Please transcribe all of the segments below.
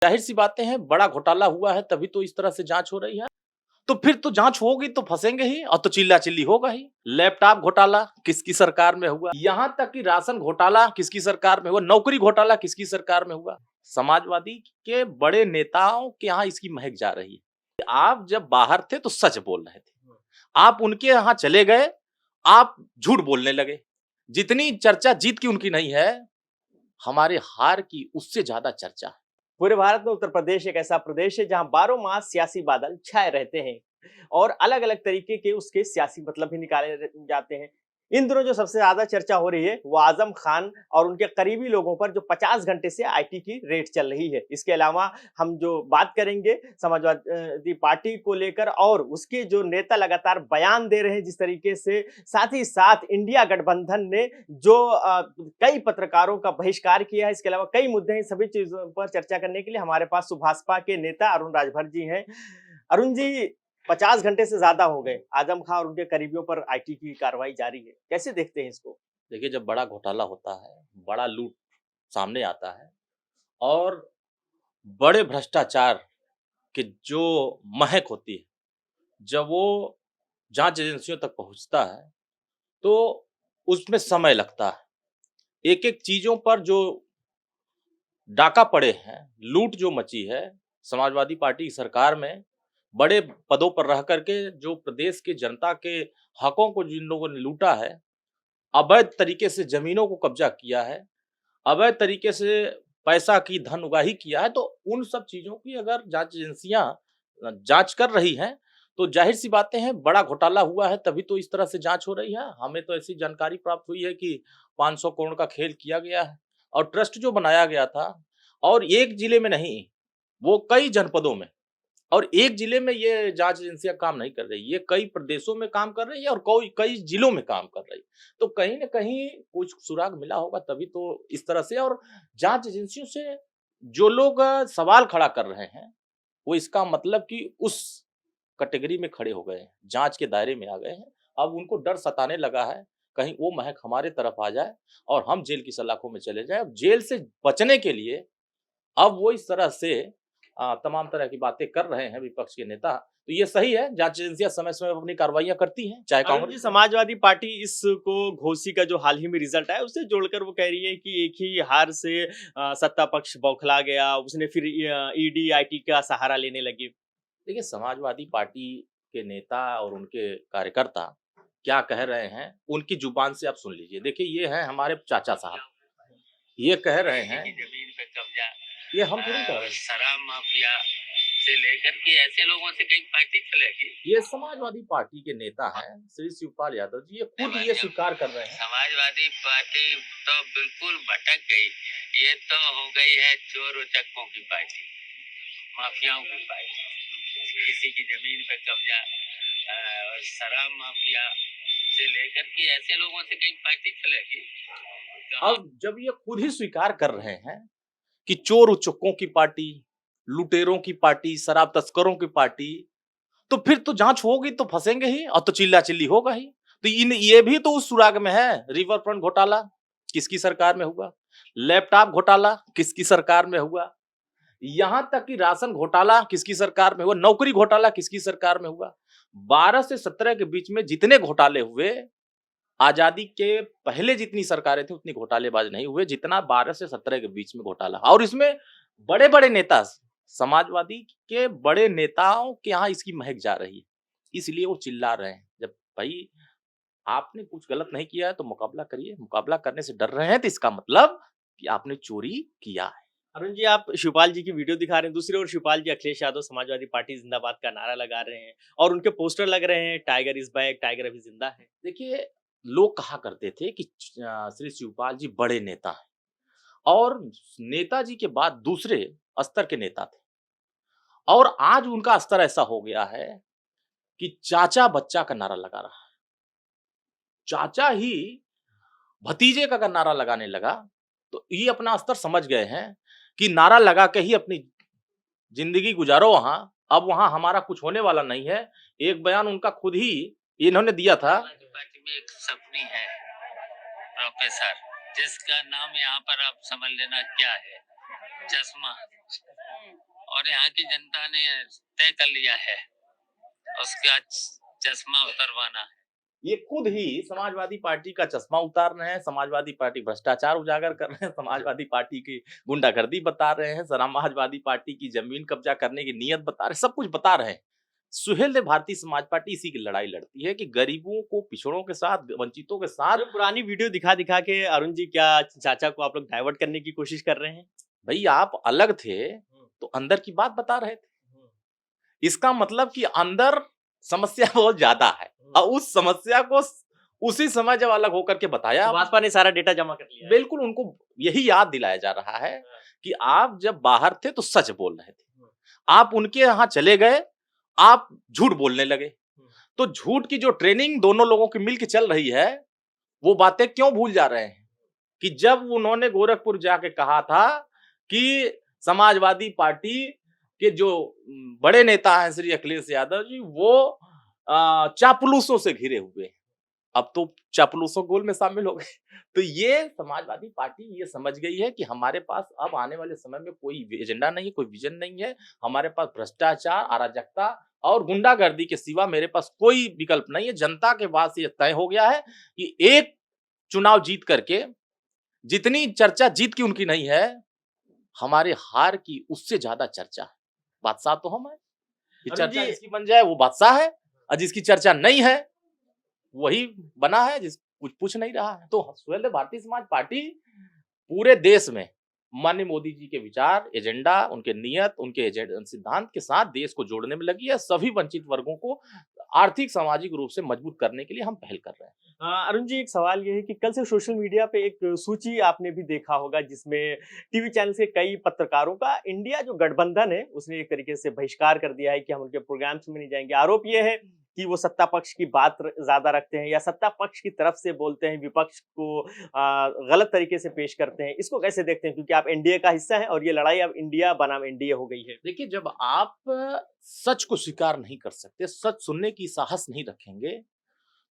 जाहिर सी बातें हैं, बड़ा घोटाला हुआ है तभी तो इस तरह से जांच हो रही है। तो फिर तो जांच होगी तो फंसेंगे ही और तो चिल्ला चिल्ली होगा ही। लैपटॉप घोटाला किसकी सरकार में हुआ, यहां तक कि राशन घोटाला किसकी सरकार में हुआ, नौकरी घोटाला किसकी सरकार में हुआ। समाजवादी के बड़े नेताओं के यहाँ इसकी महक जा रही है। आप जब बाहर थे तो सच बोल रहे थे, आप उनके यहाँ चले गए, आप झूठ बोलने लगे। जितनी चर्चा जीत की उनकी नहीं है, हमारे हार की उससे ज्यादा चर्चा है। पूरे भारत में उत्तर प्रदेश एक ऐसा प्रदेश है जहां बारह मास सियासी बादल छाए रहते हैं और अलग अलग तरीके के उसके सियासी मतलब भी निकाले जाते हैं। इन दिनों जो सबसे ज्यादा चर्चा हो रही है वो आजम खान और उनके करीबी लोगों पर जो 50 घंटे से आईटी की रेड चल रही है। इसके अलावा हम जो बात करेंगे समाजवादी पार्टी को लेकर और उसके जो नेता लगातार बयान दे रहे हैं जिस तरीके से, साथ ही साथ इंडिया गठबंधन ने जो कई पत्रकारों का बहिष्कार किया है। इसके अलावा कई मुद्दे हैं, सभी चीजों पर चर्चा करने के लिए हमारे पास सुभाषपा के नेता अरुण राजभर जी हैं। अरुण जी, 50 घंटे से ज्यादा हो गए, आजम खान और उनके करीबियों पर आईटी की कार्रवाई जारी है, कैसे देखते हैं इसको? देखिए, जब बड़ा घोटाला होता है, बड़ा लूट सामने आता है और बड़े भ्रष्टाचार की जो महक होती है, जब वो जांच एजेंसियों तक पहुंचता है तो उसमें समय लगता है। एक एक चीजों पर जो डाका पड़े हैं, लूट जो मची है, समाजवादी पार्टी की सरकार में बड़े पदों पर रह करके जो प्रदेश के जनता के हकों को जिन लोगों ने लूटा है, अवैध तरीके से जमीनों को कब्जा किया है, अवैध तरीके से पैसा की धन उगाही किया है, तो उन सब चीजों की अगर जांच एजेंसियां जांच कर रही हैं तो जाहिर सी बातें हैं, बड़ा घोटाला हुआ है तभी तो इस तरह से जांच हो रही है। हमें तो ऐसी जानकारी प्राप्त हुई है कि 500 करोड़ का खेल किया गया है और ट्रस्ट जो बनाया गया था, और एक जिले में नहीं, वो कई जनपदों में, और एक जिले में ये जांच एजेंसियां काम नहीं कर रही, ये कई प्रदेशों में काम कर रही है और कई कई जिलों में काम कर रही। तो कहीं न कहीं कुछ सुराग मिला होगा तभी तो इस तरह से। और जांच एजेंसियों से जो लोग सवाल खड़ा कर रहे हैं, वो इसका मतलब कि उस कैटेगरी में खड़े हो गए हैं, जांच के दायरे में आ गए हैं। अब उनको डर सताने लगा है, कहीं वो महक हमारे तरफ आ जाए और हम जेल की सलाखों में चले जाएँ। अब जेल से बचने के लिए अब वो इस तरह से तमाम तरह की बातें कर रहे हैं विपक्ष के नेता। तो ये सही है, जांच एजेंसियां समय-समय पर अपनी कार्रवाइयां करती हैं, चाहे अरुण जी, कांग्रेस। समाजवादी पार्टी इसको घोसी का जो हाल ही में रिजल्ट आया उससे जोड़कर वो कह रही है कि एक ही हार से सत्ता पक्ष बौखला गया, उसने फिर ईडी आईटी का सहारा लेने लगी। देखिए, समाजवादी पार्टी के नेता और उनके कार्यकर्ता क्या कह रहे हैं, उनकी जुबान से आप सुन लीजिए। देखिए, ये हैं हमारे चाचा साहब, ये कह रहे हैं, जमीन पे कब्जा, ये हम थोड़ी कह रहे हैं। शराब माफिया से लेकर के ऐसे लोगों से कई पार्टी चलेगी। ये समाजवादी पार्टी के नेता हैं, श्री शिवपाल यादव जी, ये खुद ये स्वीकार कर रहे हैं। समाजवादी पार्टी तो बिल्कुल भटक गई, ये तो हो गई है चोर उचक्कों की पार्टी, माफियाओं की पार्टी। किसी की जमीन पे कब्जा और शराब माफिया से लेकर के ऐसे लोगों से कई पार्टी चलेगी। अब जब ये खुद ही स्वीकार कर रहे हैं कि चोर उचक्कों की पार्टी, लुटेरों की पार्टी, शराब तस्करों की पार्टी, तो फिर तो जांच होगी तो फंसेंगे ही और तो चिल्ला चिल्ली होगा ही। तो इन ये भी तो उस सुराग में है। रिवर फ्रंट घोटाला किसकी सरकार में हुआ, लैपटॉप घोटाला किसकी सरकार में हुआ, यहां तक कि राशन घोटाला किसकी सरकार में हुआ, नौकरी घोटाला किसकी सरकार में हुआ। 12 से 17 के बीच में जितने घोटाले हुए, आजादी के पहले जितनी सरकारें थी उतनी घोटालेबाज नहीं हुए जितना 12 से 17 के बीच में घोटाला। और इसमें बड़े बड़े नेता, समाजवादी के बड़े नेताओं के यहाँ इसकी महक जा रही है, इसलिए वो चिल्ला रहे हैं। जब भाई आपने कुछ गलत नहीं किया है तो मुकाबला करिए, मुकाबला करने से डर रहे हैं तो इसका मतलब कि आपने चोरी किया है। अरुण जी, आप शिवपाल जी की वीडियो दिखा रहे हैं, दूसरी ओर शिवपाल जी अखिलेश यादव समाजवादी पार्टी जिंदाबाद का नारा लगा रहे हैं और उनके पोस्टर लग रहे हैं, टाइगर इज बैक, टाइगर अभी जिंदा है। देखिए, लोग कहा करते थे कि श्री शिवपाल जी बड़े नेता हैं और नेताजी के बाद दूसरे स्तर के नेता थे, और आज उनका स्तर ऐसा हो गया है कि चाचा बच्चा का नारा लगा रहा है। चाचा ही भतीजे का अगर नारा लगाने लगा तो ये अपना स्तर समझ गए हैं कि नारा लगा के ही अपनी जिंदगी गुजारो वहां, अब वहां हमारा कुछ होने वाला नहीं है। एक बयान उनका खुद ही इन्होंने दिया था। पार्टी में एक सपनी है प्रोफेसर, जिसका नाम यहाँ पर आप समझ लेना क्या है, चश्मा, और यहाँ की जनता ने तय कर लिया है उसका चश्मा उतरवाना। ये खुद ही समाजवादी पार्टी का चश्मा उतार रहे हैं, समाजवादी पार्टी भ्रष्टाचार उजागर कर रहे हैं, समाजवादी पार्टी की गुंडागर्दी बता रहे हैं, समाजवादी पार्टी की जमीन कब्जा करने की नीयत बता रहे हैं, सब कुछ बता रहे हैं। सुहेल भारतीय समाज पार्टी इसी की लड़ाई लड़ती है कि गरीबों को, पिछड़ों के साथ, वंचितों के साथ। जो पुरानी वीडियो दिखा दिखा के अरुण जी क्या चाचा को आप लोग डाइवर्ट करने की कोशिश कर रहे हैं? भाई आप अलग थे तो अंदर की बात बता रहे थे, इसका मतलब कि अंदर समस्या बहुत ज्यादा है और उस समस्या को उसी समय जब अलग होकर के बताया, तो भाजपा ने सारा डेटा जमा कर लिया है। बिल्कुल उनको यही याद दिलाया जा रहा है कि आप जब बाहर थे तो सच बोल रहे थे, आप उनके यहाँ चले गए, आप झूठ बोलने लगे। तो झूठ की जो ट्रेनिंग दोनों लोगों की मिलकर चल रही है, वो बातें क्यों भूल जा रहे हैं कि जब उन्होंने गोरखपुर जाके कहा था कि समाजवादी पार्टी के जो बड़े नेता हैं श्री अखिलेश यादव जी, वो चापलूसों से घिरे हुए हैं। अब तो चापलूसों गोल में शामिल हो गए। तो ये समाजवादी पार्टी ये समझ गई है कि हमारे पास अब आने वाले समय में कोई एजेंडा नहीं है, कोई विजन नहीं है। हमारे पास भ्रष्टाचार, अराजकता और गुंडागर्दी के सिवा मेरे पास कोई विकल्प नहीं है। जनता के पास ये तय हो गया है कि एक चुनाव जीत करके जितनी चर्चा जीत की उनकी नहीं है, हमारे हार की उससे ज्यादा चर्चा है। बादशाह तो हम है, चर्चा जिसकी बन जाए वो बादशाह है, और जिसकी चर्चा नहीं है वही बना है, जिस कुछ पूछ नहीं रहा है। तो सुहेल भारतीय समाज पार्टी पूरे देश में माननीय मोदी जी के विचार, एजेंडा, उनके नियत, उनके सिद्धांत के साथ देश को जोड़ने में लगी है। सभी वंचित वर्गों को आर्थिक सामाजिक रूप से मजबूत करने के लिए हम पहल कर रहे हैं। अरुण जी, एक सवाल ये है कि कल से सोशल मीडिया पे एक सूची आपने भी देखा होगा जिसमें टीवी चैनल के कई पत्रकारों का इंडिया जो गठबंधन है उसने एक तरीके से बहिष्कार कर दिया है कि हम उनके प्रोग्राम्स में नहीं जाएंगे। आरोप ये है कि वो सत्ता पक्ष की बात ज्यादा रखते हैं या सत्ता पक्ष की तरफ से बोलते हैं, विपक्ष को गलत तरीके से पेश करते हैं। इसको कैसे देखते हैं, क्योंकि आप एनडीए का हिस्सा हैं और ये लड़ाई अब इंडिया बनाम एनडीए हो गई है। देखिए, जब आप सच को स्वीकार नहीं कर सकते, सच सुनने की साहस नहीं रखेंगे,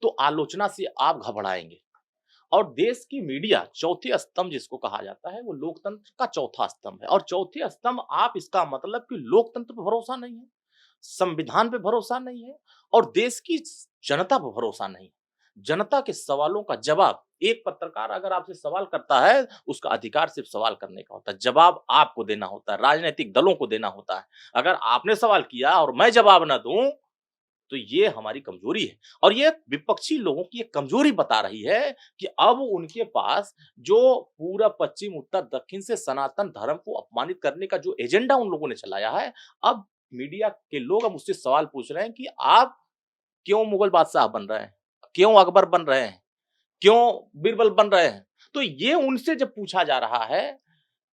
तो आलोचना से आप घबराएंगे। और देश की मीडिया चौथे स्तंभ जिसको कहा जाता है, वो लोकतंत्र का चौथा स्तंभ है। और चौथे स्तंभ आप, इसका मतलब कि लोकतंत्र पर भरोसा नहीं है, संविधान पे भरोसा नहीं है और देश की जनता पर भरोसा नहीं है। जनता के सवालों का जवाब, एक पत्रकार अगर आपसे सवाल करता है, उसका अधिकार सिर्फ सवाल करने का होता है, जवाब आपको देना होता है, राजनीतिक दलों को देना होता है। अगर आपने सवाल किया और मैं जवाब ना दूं, तो ये हमारी कमजोरी है। और ये विपक्षी लोगों की एक कमजोरी बता रही है कि अब उनके पास जो पूरा पश्चिम उत्तर दक्षिण से सनातन धर्म को अपमानित करने का जो एजेंडा उन लोगों ने चलाया है, अब मीडिया के लोग अब उससे सवाल पूछ रहे हैं कि आप क्यों मुगल बादशाह बन रहे हैं, क्यों अकबर बन रहे हैं, क्यों बीरबल बन रहे हैं। तो ये उनसे जब पूछा जा रहा है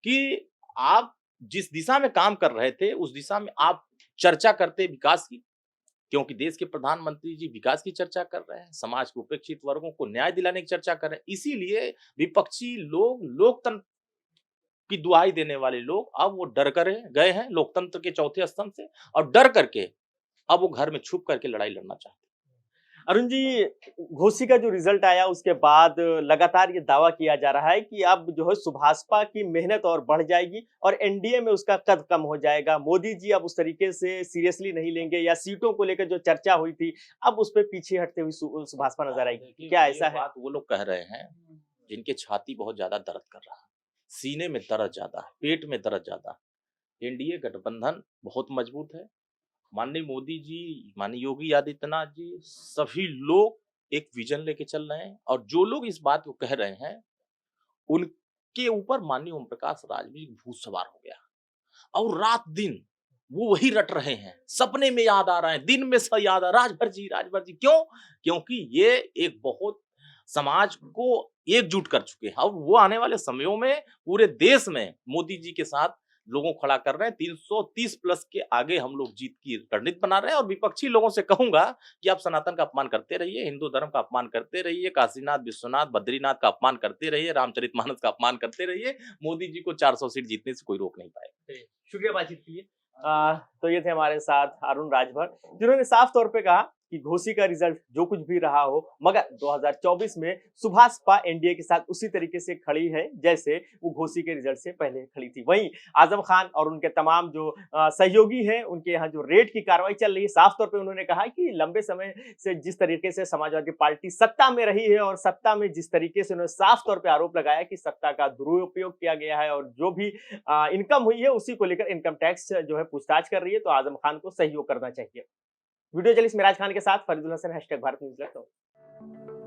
कि आप जिस दिशा में काम कर रहे थे उस दिशा में आप चर्चा करते विकास की, क्योंकि देश के प्रधानमंत्री जी विकास की चर्चा कर रहे हैं, समाज के उपेक्षित वर्गों को न्याय दिलाने की चर्चा कर रहे हैं। इसीलिए विपक्षी लोग, लोकतंत्र की दुहाई देने वाले लोग, अब वो डर कर गए हैं लोकतंत्र के चौथे स्तंभ से, और डर करके अब वो घर में छुप करके लड़ाई लड़ना चाहते हैं। अरुण जी, घोसी का जो रिजल्ट आया उसके बाद लगातार ये दावा किया जा रहा है कि अब जो है सुभाषपा की मेहनत और बढ़ जाएगी और एनडीए में उसका कद कम हो जाएगा। मोदी जी अब उस तरीके से सीरियसली नहीं लेंगे या सीटों को लेकर जो चर्चा हुई थी अब उस पर पीछे हटते हुए सुभाषपा नजर आएगी। क्या ऐसा है? बात वो लोग कह रहे हैं जिनके छाती बहुत ज्यादा दर्द कर रहा है, सीने में दर्द ज्यादा है, पेट में दर्द ज्यादा है। एनडीए गठबंधन बहुत मजबूत है। माननीय मोदी जी, माननीय योगी आदित्यनाथ जी, सभी लोग एक विजन लेके चल रहे हैं। और जो लोग इस बात को कह रहे हैं उनके ऊपर माननीय ओम प्रकाश राजवी भूत सवार हो गया और रात दिन वो वही रट रहे हैं, सपने में याद आ रहा है, दिन में सब याद आ रहा है, राजभर जी। क्यों? क्योंकि ये एक बहुत समाज को एकजुट कर चुके हैं। अब वो आने वाले समयों में पूरे देश में मोदी जी के साथ लोगों को खड़ा कर रहे हैं। 330 प्लस के आगे हम लोग जीत की रणनीति बना रहे हैं। और विपक्षी लोगों से कहूंगा कि आप सनातन का अपमान करते रहिए, हिंदू धर्म का अपमान करते रहिए, काशीनाथ, विश्वनाथ, बद्रीनाथ का अपमान करते रहिए, रामचरितमानस का अपमान करते रहिए। मोदी जी को 400 सीट जीतने से कोई रोक नहीं पाएगा। शुक्रिया बातचीत के लिए। तो ये थे हमारे साथ अरुण राजभर, जिन्होंने साफ तौर पे कहा कि घोसी का रिजल्ट जो कुछ भी रहा हो, मगर 2024 में सुभाषपा एनडीए के साथ उसी तरीके से खड़ी है जैसे वो घोसी के रिजल्ट से पहले खड़ी थी। वहीं आजम खान और उनके तमाम जो सहयोगी हैं, उनके यहाँ जो रेड की कार्रवाई चल रही है, साफ तौर पे उन्होंने कहा कि लंबे समय से जिस तरीके से समाजवादी पार्टी सत्ता में रही है और सत्ता में जिस तरीके से उन्होंने साफ तौर पे आरोप लगाया कि सत्ता का दुरुपयोग किया गया है और जो भी इनकम हुई है उसी को लेकर इनकम टैक्स जो है पूछताछ कर रही है, तो आजम खान को सहयोग करना चाहिए। वीडियो जर्नलिस्ट मिराज खान के साथ फरीदुल हसन, #भारत न्यूज़ लखनऊ।